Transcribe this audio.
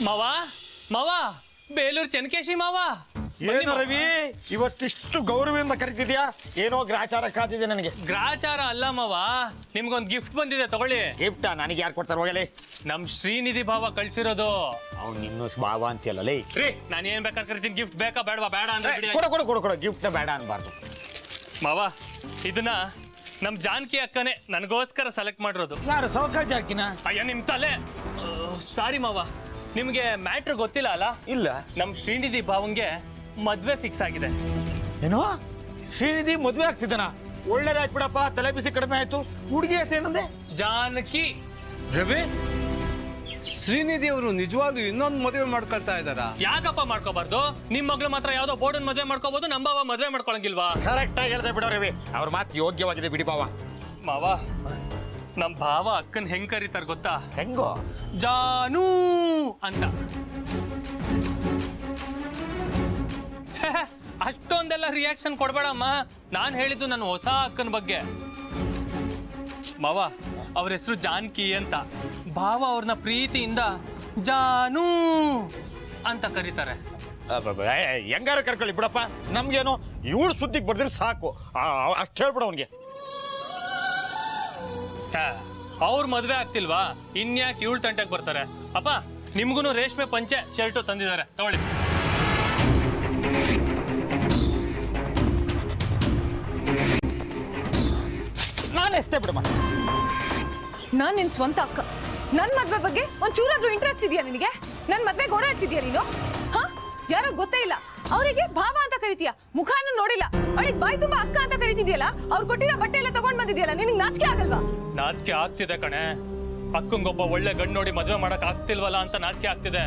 ಮಾವ ಮಾವ ಬೇಲೂರು ಚೆನ್ನಕೇಶಿ ಮಾವ. ಏನು ರವಿ ಇವತ್ತಿಷ್ಟು ಗೌರವದಿಂದ ಕರಿತಿದ್ಯಾ? ಏನೋ ಗ್ರಾಚಾರ ಕಾದಿದೆ ನನಗೆ. ಗ್ರಾಚಾರ ಅಲ್ಲ ಮಾವ, ನಿಮ್ಗೊಂದು ಗಿಫ್ಟ್ ಬಂದಿದೆ ತಗೊಳ್ಳಿ. ಗಿಫ್ಟಾ? ನನಗೆ ಯಾರು ಕೊಡ್ತಾರೆ ಹೋಗಲಿ. ನಮ್ ಶ್ರೀನಿಧಿ ಭಾವ ಕಳ್ಸಿರೋದು. ಅವ್ನು ಇನ್ನೂ ಭಾವ ಅಂತೀಯಲ್ಲೇ. ರೀ ನಾನು ಏನ್ ಬೇಕಾದ್ರೆ ಕರಿತೀನಿ, ಗಿಫ್ಟ್ ಬೇಕಾ ಬೇಡವಾ? ಬೇಡ ಅಂದ್ರೆ ಬಿಡಿ. ಕೊಡ ಕೊಡ ಕೊಡ ಕೊಡ, ಗಿಫ್ಟ್ ಬೇಡ ಅನ್ಬಾರ್ದು ಮಾವ. ಇದನ್ನ ನಮ್ ಜಾನಕಿ ಅಕ್ಕನೇ ನನಗೋಸ್ಕರ ಸೆಲೆಕ್ಟ್ ಮಾಡಿರೋದು. ಯಾರು? ಸೌಕರ್ಯ ಜಾಕಿನ? ಅಯ್ಯ ನಿಮ್ ತಲೆ. ಸಾರಿ ಮಾವ, ನಿಮ್ಗೆ ಮ್ಯಾಟ್ರ್ ಗೊತ್ತಿಲ್ಲ ಅಲ್ಲ? ಇಲ್ಲ. ನಮ್ ಶ್ರೀನಿಧಿ ಭಾವಂಗೆ ಮದ್ವೆ ಫಿಕ್ಸ್ ಆಗಿದೆ. ಏನೋ ಶ್ರೀನಿಧಿ ಮದ್ವೆ ಆಗ್ತಿದ್ದಾನ? ಒಳ್ಳೇದಾಯ್ತು ಬಿಡಪ್ಪ, ತಲೆ ಬಿಸಿ ಕಡಿಮೆ ಆಯ್ತು. ಹುಡುಗಿ ಹೆಸರೇನಂದೆ? ಜಾನಕಿ. ರವಿ, ಶ್ರೀನಿಧಿ ಅವರು ನಿಜವಾಗ್ಲೂ ಇನ್ನೊಂದು ಮದುವೆ ಮಾಡ್ಕೊಳ್ತಾ ಇದ್ದಾರಾ? ಯಾಕಪ್ಪ ಮಾಡ್ಕೋಬಾರ್ದು? ನಿಮ್ ಮಗಳು ಮಾತ್ರ ಯಾವ್ದೋ ಬೋರ್ಡನ್ ಮದ್ವೆ ಮಾಡ್ಕೋಬಹುದು, ನಮ್ಮ ಭಾವ ಮದ್ವೆ ಮಾಡ್ಕೊಳಂಗಿಲ್ವಾ? ಕರೆಕ್ಟ್ ಆಗಿ ಹೇಳ್ದೆ ಬಿಡೋ ರವಿ, ಅವ್ರ ಮಾತು ಯೋಗ್ಯವಾಗಿದೆ ಬಿಡಿ ಬಾವ. ಮಾವ, ನಮ್ ಭಾವ ಅಕ್ಕನ್ ಹೆಂಗ್ ಕರೀತಾರ ಗೊತ್ತಾ? ಹೆಂಗೋ? ಜಾನೂ ಅಂತ. ಅಷ್ಟೊಂದೆಲ್ಲ ರಿಯಾಕ್ಷನ್ ಕೊಡ್ಬೇಡಮ್ಮ. ನಾನ್ ಹೇಳಿದ್ದು ನನ್ನ ಹೊಸ ಅಕ್ಕನ ಬಗ್ಗೆ. ಮಾವ, ಅವ್ರ ಹೆಸರು ಜಾನಕಿ ಅಂತ. ಭಾವ ಅವ್ರನ್ನ ಪ್ರೀತಿಯಿಂದ ಜಾನೂ ಅಂತ ಕರೀತಾರೆ. ಹೆಂಗಾರ ಕರ್ಕೊಳ್ಳಿ ಬಿಡಪ್ಪ, ನಮ್ಗೇನು ಇವಳು ಸುದ್ದಿಗೆ ಬರ್ದ್ರೆ ಸಾಕು. ಅಷ್ಟು ಹೇಳ್ಬಿಡ ಅವನಿಗೆ. ಅವ್ರ ಮದ್ವೆ ಆಗ್ತಿಲ್ವಾ, ಇನ್ಯಾಕೆ ಇವಳು ತಂಟೆಗೆ ಬರ್ತಾರೆ? ಅಪ್ಪ, ನಿಮ್ಗೂ ರೇಷ್ಮೆ ಪಂಚೆ ಶರ್ಟು ತಂದಿದ್ದಾರೆ, ತಗೊಳ್ಳಿ. ನಾನು ಎಷ್ಟೇ ಬಿಡಮ್ಮ. ನಾನ್ ನಿನ್ ಸ್ವಂತ ಅಕ್ಕ. ನನ್ ಮದ್ವೆ ಬಗ್ಗೆ ಒಂದ್ ಚೂರಾದ್ರೂ ಇಂಟ್ರೆಸ್ಟ್ ಇದೆಯಾ ನಿನಗೆ? ನನ್ ಮದ್ವೆಗೆ ಓಡಾಡ್ತಿದ್ಯಾ ನೀನು? ಹಾ, ಯಾರೋ ಗೊತ್ತೇ ಇಲ್ಲ ಅವರಿಗೆ ಭಾವ ಅಂತ ಕರಿತೀಯ, ಮುಖಾನು ನೋಡಿಲ್ಲ. ಅವಳಿಗೆ ಬಾಯಿ ತುಂಬಾ ಅಕ್ಕ ಅಂತ ಕರಿತಿದ್ಯಲ್ಲ, ಅವ್ರು ಕೊಟ್ಟಿರೋ ಬಟ್ಟೆ ಎಲ್ಲ ತಗೊಂಡ್ ಬಂದಿದ್ಯಲ್ಲ, ನಿನಗೆ ನಾಚಿಕೆ ಆಗಲ್ವಾ? ನಾಚಿಕೆ ಆಗ್ತಿದೆ ಕಣೆ. ಅಕ್ಕಂಗೊಬ್ಬ ಒಳ್ಳೆ ಗಂಡು ನೋಡಿ ಮದ್ವೆ ಮಾಡಕ್ ಆಗ್ತಿಲ್ವಲ್ಲ ಅಂತ ನಾಚಿಕೆ ಆಗ್ತಿದೆ.